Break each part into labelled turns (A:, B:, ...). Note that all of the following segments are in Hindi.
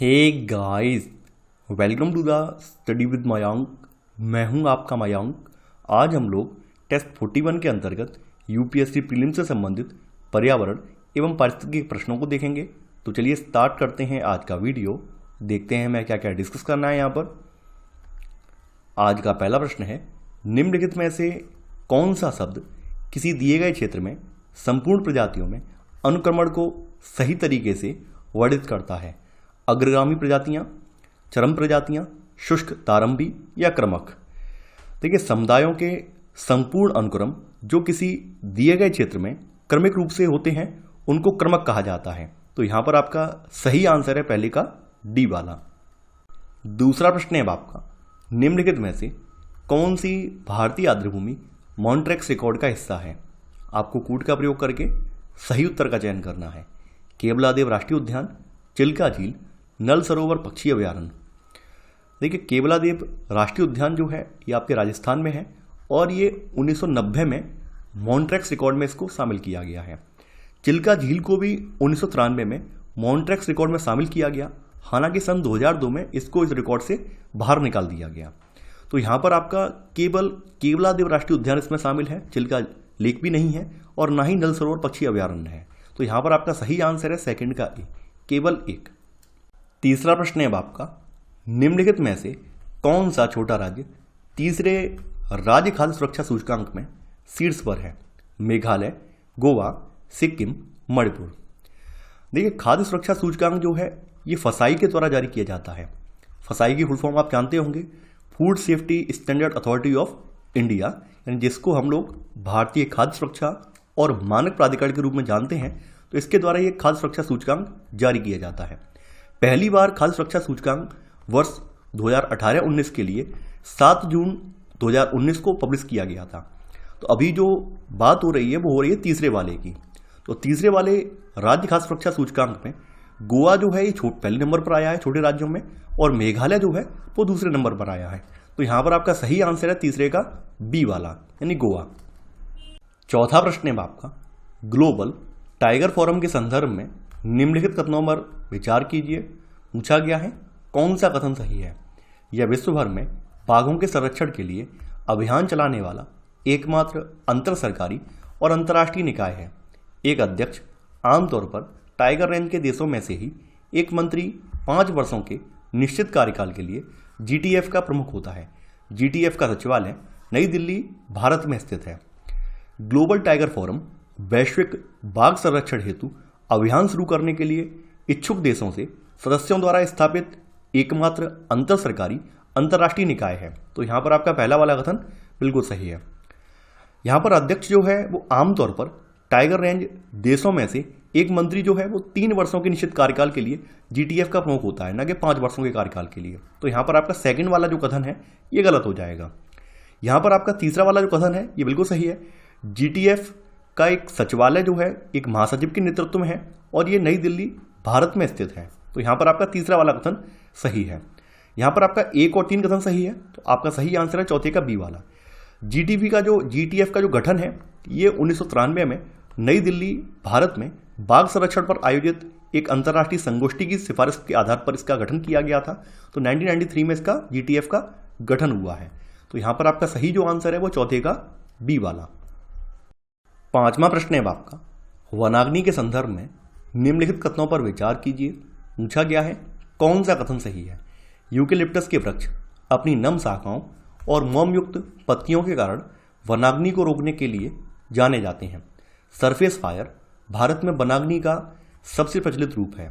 A: Hey guys, welcome to the study with Mayank. मैं हूं आपका मयांक। आज हम लोग टेस्ट 41 के अंतर्गत यूपीएससी प्रीलिम से संबंधित पर्यावरण एवं पारिस्थितिकी के प्रश्नों को देखेंगे। तो चलिए स्टार्ट करते हैं आज का वीडियो। देखते हैं मैं क्या क्या डिस्कस करना है यहाँ पर। आज का पहला प्रश्न है, निम्नलिखित में से कौन सा शब्द किसी दिए गए क्षेत्र में संपूर्ण प्रजातियों में अनुक्रमण को सही तरीके से वर्णित करता है? अग्रगामी प्रजातियां, चरम प्रजातियां, शुष्क तारंबी या क्रमक। देखिए, समुदायों के संपूर्ण अनुक्रम जो किसी दिए गए क्षेत्र में क्रमिक रूप से होते हैं उनको क्रमक कहा जाता है। तो यहां पर आपका सही आंसर है पहले का डी वाला। दूसरा प्रश्न है आपका, निम्नलिखित में से कौन सी भारतीय आर्द्रभूमि मॉन्ट्रेक्स रिकॉर्ड का हिस्सा है? आपको कूट का प्रयोग करके सही उत्तर का चयन करना है। केवलादेव राष्ट्रीय उद्यान, चिल्का झील, नल सरोवर पक्षी अभयारण्य। देखिए, केवलादेव राष्ट्रीय उद्यान जो है ये आपके राजस्थान में है और ये 1990 में मॉन्ट्रेक्स रिकॉर्ड में इसको शामिल किया गया है। चिल्का झील को भी 1993 में मॉन्ट्रेक्स रिकॉर्ड में शामिल किया गया, हालांकि सन 2002 में इसको इस रिकॉर्ड से बाहर निकाल दिया गया। तो यहाँ पर आपका केवल केवलादेव राष्ट्रीय उद्यान इसमें शामिल है, चिल्का लेक भी नहीं है और ना ही नल सरोवर पक्षी अभयारण्य है। तो यहाँ पर आपका सही आंसर है सेकंड का ए, केवल एक। तीसरा प्रश्न है आपका, निम्नलिखित में से कौन सा छोटा राज्य तीसरे राज्य खाद्य सुरक्षा सूचकांक में शीर्ष पर है? मेघालय, गोवा, सिक्किम, मणिपुर। देखिए, खाद्य सुरक्षा सूचकांक जो है ये फसाई के द्वारा जारी किया जाता है। फसाई की फुल फॉर्म आप जानते होंगे, food safety standard authority of India, यानी जिसको हम लोग भारतीय खाद्य सुरक्षा और मानक प्राधिकरण के रूप में जानते हैं। तो इसके द्वारा ये खाद्य सुरक्षा सूचकांक जारी किया जाता है। पहली बार खाद्य सुरक्षा सूचकांक वर्ष 2018-19 के लिए 7 जून 2019 को पब्लिश किया गया था। तो अभी जो बात हो रही है वो हो रही है तीसरे वाले की। तो तीसरे वाले राज्य खाद्य सुरक्षा सूचकांक में गोवा जो है ये पहले नंबर पर आया है छोटे राज्यों में, और मेघालय जो है वो दूसरे नंबर पर आया है। तो यहाँ पर आपका सही आंसर है तीसरे का बी वाला, यानी गोवा। चौथा प्रश्न है आपका, ग्लोबल टाइगर फोरम के संदर्भ में निम्नलिखित कथनों पर विचार कीजिए। पूछा गया है कौन सा कथन सही है? यह विश्व भर में बाघों के संरक्षण के लिए अभियान चलाने वाला एकमात्र अंतर सरकारी और अंतर्राष्ट्रीय निकाय है। एक अध्यक्ष आमतौर पर टाइगर रेंज के देशों में से ही एक मंत्री 5 वर्षों के निश्चित कार्यकाल के लिए जीटीएफ का प्रमुख होता है। जीटीएफ का सचिवालय नई दिल्ली, भारत में स्थित है। ग्लोबल टाइगर फोरम वैश्विक बाघ संरक्षण हेतु अभियान शुरू करने के लिए इच्छुक देशों से सदस्यों द्वारा स्थापित एकमात्र अंतर सरकारी अंतर्राष्ट्रीय निकाय है। तो यहाँ पर आपका पहला वाला कथन बिल्कुल सही है। यहाँ पर अध्यक्ष जो है वो आमतौर पर टाइगर रेंज देशों में से एक मंत्री जो है वो 3 वर्षों के निश्चित कार्यकाल के लिए जीटीएफ का प्रमुख होता है, न कि 5 वर्षों के कार्यकाल के लिए। तो यहाँ पर आपका सेकंड वाला जो कथन है ये गलत हो जाएगा। यहाँ पर आपका तीसरा वाला जो कथन है ये बिल्कुल सही है। जीटीएफ का एक सचिवालय जो है एक महासचिव के नेतृत्व में है और ये नई दिल्ली, भारत में स्थित है। तो यहाँ पर आपका तीसरा वाला कथन सही है। यहाँ पर आपका 1 और 3 कथन सही है, तो आपका सही आंसर है चौथे का बी वाला। जीटीएफ का जो गठन है ये 1993 में नई दिल्ली, भारत में बाघ संरक्षण पर आयोजित एक अंतर्राष्ट्रीय संगोष्ठी की सिफारिश के आधार पर इसका गठन किया गया था। तो 1993 में इसका जीटीएफ का गठन हुआ है। तो यहाँ पर आपका सही जो आंसर है वो चौथे का बी वाला। पांचवा प्रश्न है आपका, वनाग्नि के संदर्भ में निम्नलिखित कथनों पर विचार कीजिए। पूछा गया है कौन सा कथन सही है? यूकेलिप्टस के वृक्ष अपनी नम शाखाओं और मोम युक्त पत्तियों के कारण वनाग्नि को रोकने के लिए जाने जाते हैं। सरफेस फायर भारत में वनाग्नि का सबसे प्रचलित रूप है।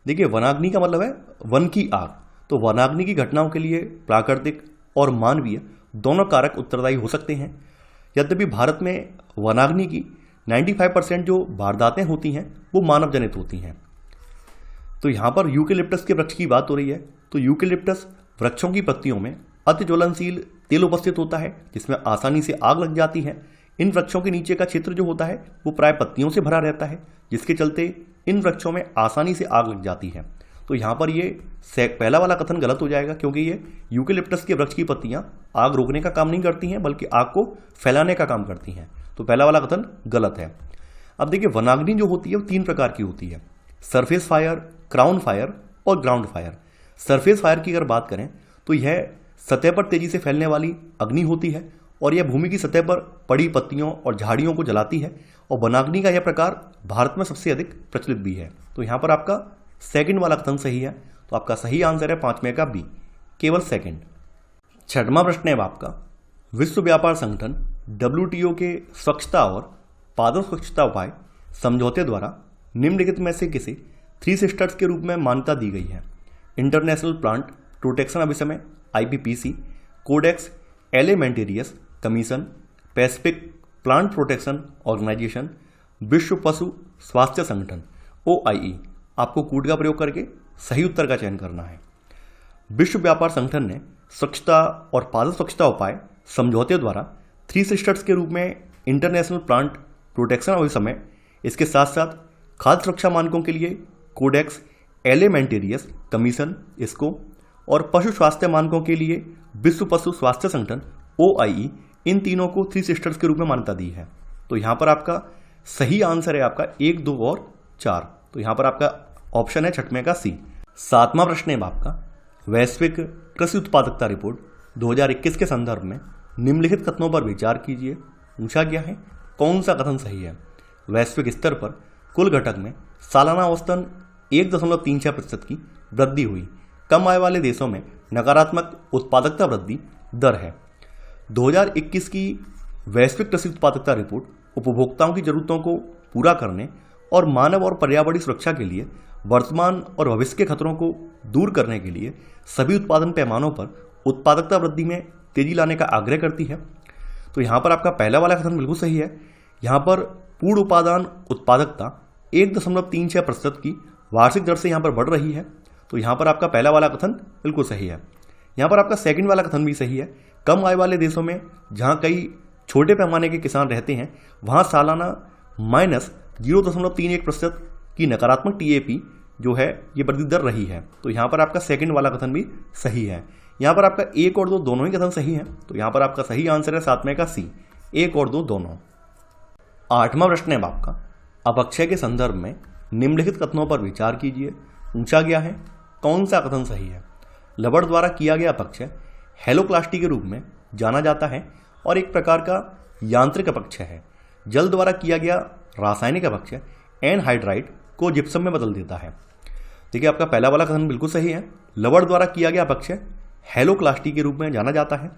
A: देखिए, वनाग्नि का मतलब है वन की आग। तो वनाग्नि की घटनाओं के लिए प्राकृतिक और मानवीय दोनों कारक उत्तरदायी हो सकते हैं। यद्यपि भारत में वनाग्नि की 95% जो वारदातें होती हैं वो मानव जनित होती हैं। तो यहाँ पर यूकेलिप्टस के वृक्ष की बात हो रही है। तो यूकेलिप्टस वृक्षों की पत्तियों में अति ज्वलनशील तेल उपस्थित होता है जिसमें आसानी से आग लग जाती है। इन वृक्षों के नीचे का क्षेत्र जो होता है वो प्राय पत्तियों से भरा रहता है, जिसके चलते इन वृक्षों में आसानी से आग लग जाती है। तो यहाँ पर ये पहला वाला कथन गलत हो जाएगा, क्योंकि ये यूकेलिप्टस के वृक्ष की पत्तियां आग रोकने का काम नहीं करती हैं बल्कि आग को फैलाने का काम करती हैं। तो पहला वाला कथन गलत है। अब देखिए, वनाग्नि जो होती है वो 3 प्रकार की होती है, सरफेस फायर, क्राउन फायर और ग्राउंड फायर। सरफेस फायर की अगर बात करें तो यह सतह पर तेजी से फैलने वाली अग्नि होती है और यह भूमि की सतह पर पड़ी पत्तियों और झाड़ियों को जलाती है और वनाग्नि का यह प्रकार भारत में सबसे अधिक प्रचलित भी है। तो यहाँ पर आपका सेकंड वाला कथन सही है। तो आपका सही आंसर है 5वें का बी, केवल सेकंड। छठवां प्रश्न है आपका, विश्व व्यापार संगठन WTO के स्वच्छता और पादप स्वच्छता उपाय समझौते द्वारा निम्नलिखित में से किसे 3 सिस्टर्स के रूप में मान्यता दी गई है? इंटरनेशनल प्लांट प्रोटेक्शन अभिसमय IPPC, codex alimentarius commission, pacific plant protection organisation, विश्व पशु स्वास्थ्य संगठन OIE। आपको कूट का प्रयोग करके सही उत्तर का चयन करना है। विश्व व्यापार संगठन ने स्वच्छता और पादप स्वच्छता उपाय समझौते द्वारा 3 सिस्टर्स के रूप में इंटरनेशनल प्लांट प्रोटेक्शन अभिसमय, इसके साथ साथ खाद्य सुरक्षा मानकों के लिए कोडेक्स एलिमेंटेरियस कमीशन इसको, और पशु स्वास्थ्य मानकों के लिए विश्व पशु स्वास्थ्य संगठन OIE, इन तीनों को 3 सिस्टर्स के रूप में मान्यता दी है। तो यहाँ पर आपका सही आंसर है आपका 1, 2 और 4। तो यहाँ पर आपका ऑप्शन है 6वें का सी। 7वां प्रश्न है आपका, वैश्विक कृषि उत्पादकता रिपोर्ट 2021 के संदर्भ में निम्नलिखित कथनों पर विचार कीजिए। पूछा गया है कौन सा कथन सही है? वैश्विक स्तर पर कुल घटक में सालाना औसतन 1.36% की वृद्धि हुई। कम आय वाले देशों में नकारात्मक उत्पादकता वृद्धि दर है। 2021 की वैश्विक कृषि उत्पादकता रिपोर्ट उपभोक्ताओं की जरूरतों को पूरा करने और मानव और पर्यावरणीय सुरक्षा के लिए वर्तमान और भविष्य के खतरों को दूर करने के लिए सभी उत्पादन पैमानों पर उत्पादकता वृद्धि में तेजी लाने का आग्रह करती है। तो यहाँ पर आपका पहला वाला कथन बिल्कुल सही है। यहाँ पर पूर्ण उपादान उत्पादकता 1.36% की वार्षिक दर से यहाँ पर बढ़ रही है। तो यहाँ पर आपका पहला वाला कथन बिल्कुल सही है। यहाँ पर आपका सेकंड वाला कथन भी सही है। कम आय वाले देशों में जहाँ कई छोटे पैमाने के किसान रहते हैं वहाँ सालाना -0.31% की नकारात्मक TAP जो है ये वृद्धि दर रही है। तो यहाँ पर आपका सेकंड वाला कथन भी सही है। यहाँ पर आपका 1 और 2 दोनों ही कथन सही हैं। तो यहाँ पर आपका सही आंसर है 7वें का सी, 1 और 2 दोनों। 8वां प्रश्न है आपका, अपक्षय के संदर्भ में निम्नलिखित कथनों पर विचार कीजिए। पूछा गया है कौन सा कथन सही है? लवण द्वारा किया गया अपक्षय हेलोक्लास्टी के रूप में जाना जाता है और एक प्रकार का यांत्रिक अपक्षय है। जल द्वारा किया गया रासायनिक अपक्षय एनहाइड्राइड को जिप्सम में बदल देता है। देखिए आपका पहला वाला कथन बिल्कुल सही है। लवण द्वारा किया गया अपक्षय हेलोक्लास्टी के रूप में जाना जाता है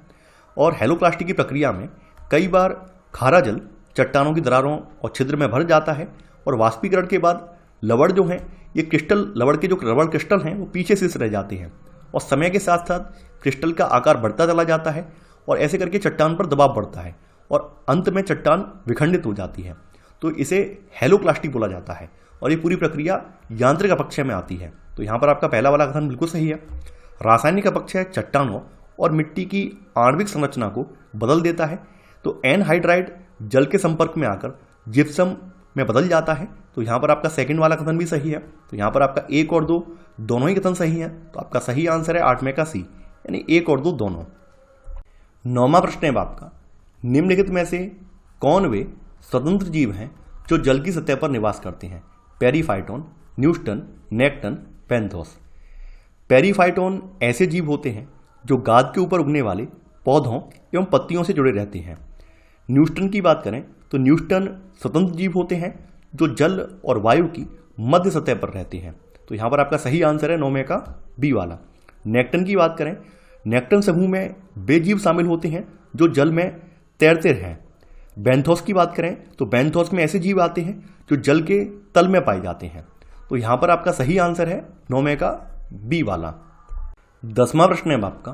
A: और हेलोक्लास्टी की प्रक्रिया में कई बार खारा जल चट्टानों की दरारों और छिद्र में भर जाता है और वाष्पीकरण के बाद लवण जो है ये क्रिस्टल, लवण के जो रबड़ क्रिस्टल हैं वो पीछे से रह जाते हैं और समय के साथ साथ क्रिस्टल का आकार बढ़ता चला जाता है और ऐसे करके चट्टान पर दबाव बढ़ता है और अंत में चट्टान विखंडित हो जाती है। तो इसे हेलोक्लास्टी बोला जाता है और ये पूरी प्रक्रिया यांत्रिक अपक्षय में आती है। तो यहाँ पर आपका पहला वाला कथन बिल्कुल सही है। रासायनिक अपक्षय चट्टानों और मिट्टी की आणविक संरचना को बदल देता है। तो एनहाइड्राइड जल के संपर्क में आकर जिप्सम में बदल जाता है। तो यहाँ पर आपका सेकंड वाला कथन भी सही है। तो यहाँ पर आपका 1 और 2 दोनों ही कथन सही है। तो आपका सही आंसर है 8वें का सी, यानी 1 और 2 दोनों। 9वां प्रश्न है आपका, निम्नलिखित में से कौन वे स्वतंत्र जीव हैं जो जल की सतह पर निवास करते हैं? पेरीफाइटोन, न्यूस्टन, नेक्टन, पेंथोस। पेरीफाइटोन ऐसे जीव होते हैं जो गाद के ऊपर उगने वाले पौधों एवं पत्तियों से जुड़े रहते हैं। न्यूस्टन की बात करें तो न्यूस्टन स्वतंत्र जीव होते हैं जो जल और वायु की मध्य सतह पर रहते हैं। तो यहाँ पर आपका सही आंसर है 9वें का बी वाला। नेक्टन की बात करें, नेक्टन समूह में वे जीव शामिल होते हैं जो जल में तैरते हैं। बेंथोस की बात करें तो बेंथोस में ऐसे जीव आते हैं जो जल के तल में पाए जाते हैं। तो यहाँ पर आपका सही आंसर है 9वें का बी वाला। 10वां प्रश्न है आपका,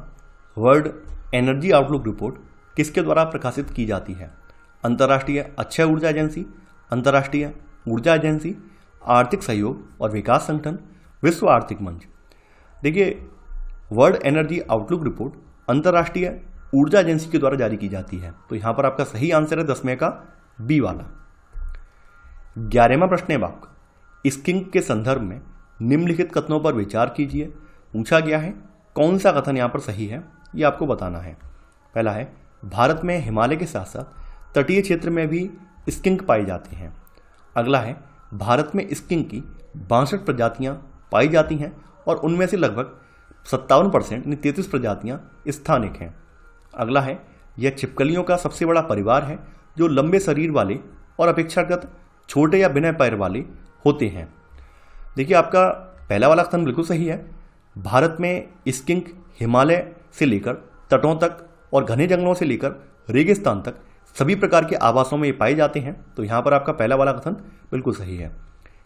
A: वर्ल्ड एनर्जी आउटलुक रिपोर्ट किसके द्वारा प्रकाशित की जाती है? अंतर्राष्ट्रीय अक्षय ऊर्जा एजेंसी, अंतर्राष्ट्रीय ऊर्जा एजेंसी, आर्थिक सहयोग और विकास संगठन, विश्व आर्थिक मंच। देखिए वर्ल्ड एनर्जी आउटलुक रिपोर्ट अंतर्राष्ट्रीय ऊर्जा एजेंसी के द्वारा जारी की जाती है। तो यहाँ पर आपका सही आंसर है 10वें का बी वाला। 11वां प्रश्न है आपका, स्किंक के संदर्भ में निम्नलिखित कथनों पर विचार कीजिए। पूछा गया है कौन सा कथन यहाँ पर सही है, ये आपको बताना है। पहला है भारत में हिमालय के साथ साथ तटीय क्षेत्र में भी स्किंक पाए जाते हैं। अगला है भारत में स्किंक की 62 प्रजातियां पाई जाती हैं और उनमें से लगभग 57% यानी 33 प्रजातियां स्थानिक हैं। अगला है, यह छिपकलियों का सबसे बड़ा परिवार है जो लंबे शरीर वाले और अपेक्षाकृत छोटे या बिना पैर वाले होते हैं। देखिए, आपका पहला वाला कथन बिल्कुल सही है। भारत में स्किंक हिमालय से लेकर तटों तक और घने जंगलों से लेकर रेगिस्तान तक सभी प्रकार के आवासों में ये पाए जाते हैं। तो यहाँ पर आपका पहला वाला कथन बिल्कुल सही है।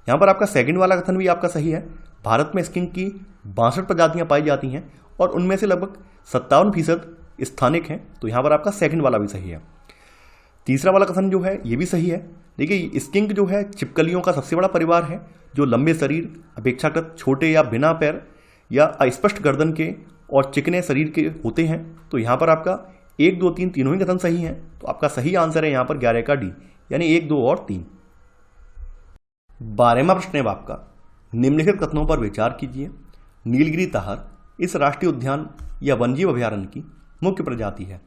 A: यहाँ पर आपका सेकंड वाला कथन भी आपका सही है। भारत में स्किंक की 62 प्रजातियां पाई जाती हैं और उनमें से लगभग 57% स्थानिक हैं। तो यहाँ पर आपका सेकंड वाला भी सही है। तीसरा वाला कथन जो है ये भी सही है। देखिए, स्किंक जो है छिपकलियों का सबसे बड़ा परिवार है जो लंबे शरीर, अपेक्षाकृत छोटे या बिना पैर या अस्पष्ट गर्दन के और चिकने शरीर के होते हैं। तो यहाँ पर आपका 1, 2, 3 तीनों ही कथन सही हैं। तो आपका सही आंसर है यहाँ पर 11 का डी, यानी 1, 2 और 3। 12वां प्रश्न है आपका, निम्नलिखित कथनों पर विचार कीजिए। नीलगिरी ताहर इस राष्ट्रीय उद्यान या वन्यजीव अभयारण्य की मुख्य प्रजाति है।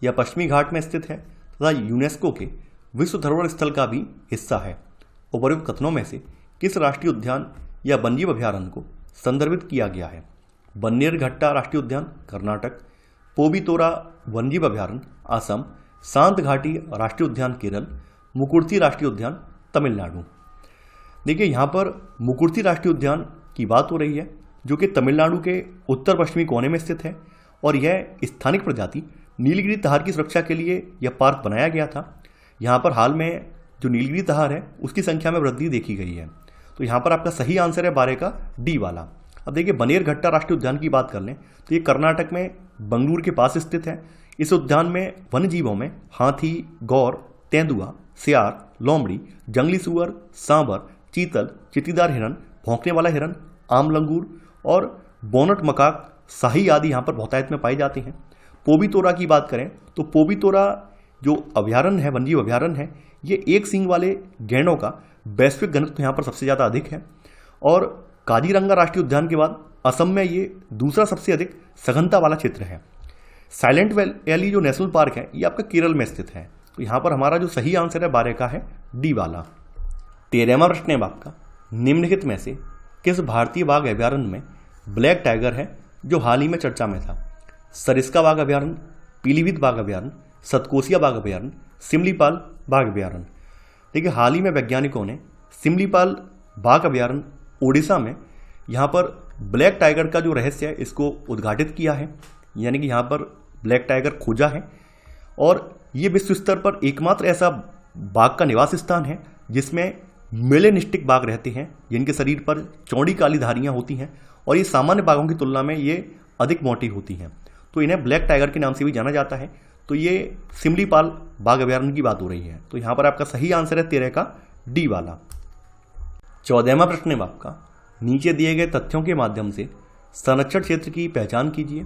A: यह पश्चिमी घाट में स्थित है तथा यूनेस्को के विश्व धरोहर स्थल का भी हिस्सा है। उपर्युक्त कथनों में से किस राष्ट्रीय उद्यान या वन्यजीव अभयारण्य को संदर्भित किया गया है? बन्नेरघट्टा राष्ट्रीय उद्यान कर्नाटक, पोबितोरा वन्यजीव अभयारण्य असम, शांत घाटी राष्ट्रीय उद्यान केरल, मुकुर्ती राष्ट्रीय उद्यान तमिलनाडु। देखिए, यहाँ पर मुकुर्ती राष्ट्रीय उद्यान की बात हो रही है जो कि तमिलनाडु के उत्तर पश्चिमी कोने में स्थित है और यह स्थानिक प्रजाति नीलगिरी ताहर की सुरक्षा के लिए यह पार्क बनाया गया था। यहाँ पर हाल में जो नीलगिरी ताहर है उसकी संख्या में वृद्धि देखी गई है। तो यहाँ पर आपका सही आंसर है 12 का डी वाला। अब देखिए, बन्नेरघट्टा राष्ट्रीय उद्यान की बात कर लें तो ये कर्नाटक में बंगलुरु के पास स्थित है। इस उद्यान में वन्य जीवों में हाथी, गौर, तेंदुआ, सियार, लोमड़ी, जंगली सुअर, सांबर, चीतल, चित्तीदार हिरन, भौंकने वाला हिरन, आम लंगूर और बोनट मकाक, शाही आदि यहाँ पर बहुतायत में पाए जाते हैं। पोबितोरा की बात करें तो पोबितोरा जो अभयारण्य है, वन्यजीव अभयारण्य है, ये एक सींग वाले गैंडों का वैश्विक घनत्व यहाँ पर सबसे ज़्यादा अधिक है और काजीरंगा राष्ट्रीय उद्यान के बाद असम में ये दूसरा सबसे अधिक सघनता वाला क्षेत्र है। साइलेंट वैली जो नेशनल पार्क है ये आपका केरल में स्थित है। तो यहाँ पर हमारा जो सही आंसर है 12 का है डी वाला। 13वां प्रश्न है आपका, निम्नलिखित में से किस भारतीय बाघ अभयारण्य में ब्लैक टाइगर है जो हाल ही में चर्चा में था? सरिस्का बाघ अभयारण्य, पीलीभीत बाघ अभयारण्य, सतकोसिया बाघ अभयारण्य, सिमलीपाल बाघ अभयारण्य। देखिए, हाल ही में वैज्ञानिकों ने सिमलीपाल बाघ अभयारण्य ओडिशा में यहाँ पर ब्लैक टाइगर का जो रहस्य है इसको उद्घाटित किया है, यानी कि यहाँ पर ब्लैक टाइगर खोजा है और ये विश्व स्तर पर एकमात्र ऐसा बाघ का निवास स्थान है जिसमें मेलेनिस्टिक बाघ रहते हैं जिनके शरीर पर चौड़ी काली धारियाँ होती हैं और ये सामान्य बाघों की तुलना में ये अधिक मोटी होती हैं। तो इन्हें ब्लैक टाइगर के नाम से भी जाना जाता है। तो ये सिमलीपाल बाघ अभयारण्य की बात हो रही है। तो यहाँ पर आपका सही आंसर है 13 का डी वाला। 14वां प्रश्न है आपका, नीचे दिए गए तथ्यों के माध्यम से संरक्षण क्षेत्र की पहचान कीजिए।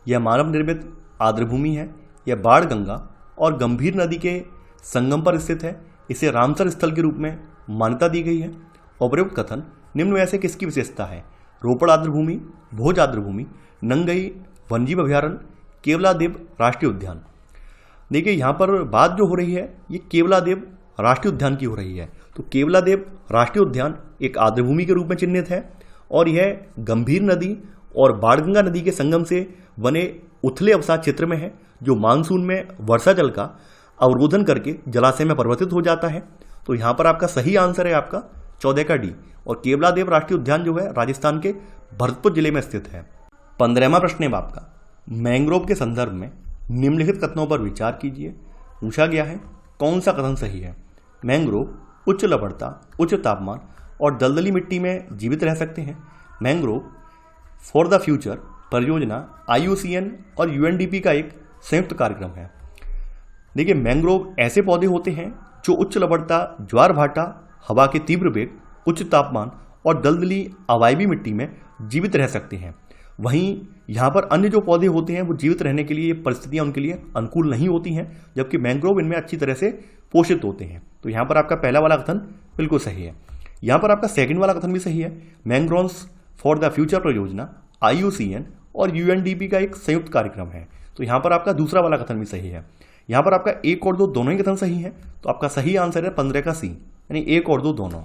A: यह मानव निर्मित आर्द्रभूमि है, यह बाढ़ गंगा और गंभीर नदी के संगम पर स्थित है, इसे रामसर स्थल के रूप में मान्यता दी गई है। उपर्युक्त कथन निम्न में से किसकी विशेषता है? रोपड़ आर्द्रभूमि, भोज आर्द्रभूमि, नंगई वन्यजीव अभयारण्य, केवलादेव राष्ट्रीय उद्यान। देखिए, यहाँ पर बात जो हो रही है ये केवलादेव राष्ट्रीय उद्यान की हो रही है। तो केवलादेव राष्ट्रीय उद्यान एक आर्द्रभूमि के रूप में चिन्हित है और यह गंभीर नदी और बाणगंगा नदी के संगम से बने उथले अवसाद क्षेत्र में है जो मानसून में वर्षा जल का अवरोधन करके जलाशय में परिवर्तित हो जाता है। तो यहाँ पर आपका सही आंसर है आपका 14 का डी और केवलादेव राष्ट्रीय उद्यान जो है राजस्थान के भरतपुर जिले में स्थित है। 15वां प्रश्न है आपका, मैंग्रोव के संदर्भ में निम्नलिखित कथनों पर विचार कीजिए। पूछा गया है कौन सा कथन सही है? मैंग्रोव उच्च लवणता, उच्च तापमान और दलदली मिट्टी में जीवित रह सकते हैं। मैंग्रोव फॉर द फ्यूचर परियोजना IUCN और UNDP का एक संयुक्त कार्यक्रम है। देखिए, मैंग्रोव ऐसे पौधे होते हैं जो उच्च लवणता, ज्वार भाटा, हवा के तीव्र वेग, उच्च तापमान और दलदली अवायवी मिट्टी में जीवित रह सकते हैं। वहीं यहाँ पर अन्य जो पौधे होते हैं वो जीवित रहने के लिए परिस्थितियाँ उनके लिए अनुकूल नहीं होती हैं, जबकि मैंग्रोव इनमें अच्छी तरह से पोषित होते हैं। तो यहाँ पर आपका पहला वाला कथन बिल्कुल सही है। यहाँ पर आपका सेकंड वाला कथन भी सही है। मैंग्रोव्स फॉर द फ्यूचर परियोजना IUCN और UNDP का एक संयुक्त कार्यक्रम है। तो यहाँ पर आपका दूसरा वाला कथन भी सही है। यहाँ पर आपका 1 और 2 दोनों ही कथन सही है। तो आपका सही आंसर है 15 का सी, यानी 1 और 2 दोनों।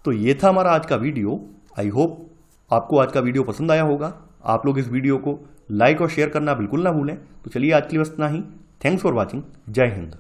A: तो ये था हमारा आज का वीडियो। आई होप आपको आज का वीडियो पसंद आया होगा। आप लोग इस वीडियो को लाइक और शेयर करना बिल्कुल ना भूलें। तो चलिए आज के लिए बस इतना ही। Thanks for watching. जय हिंद।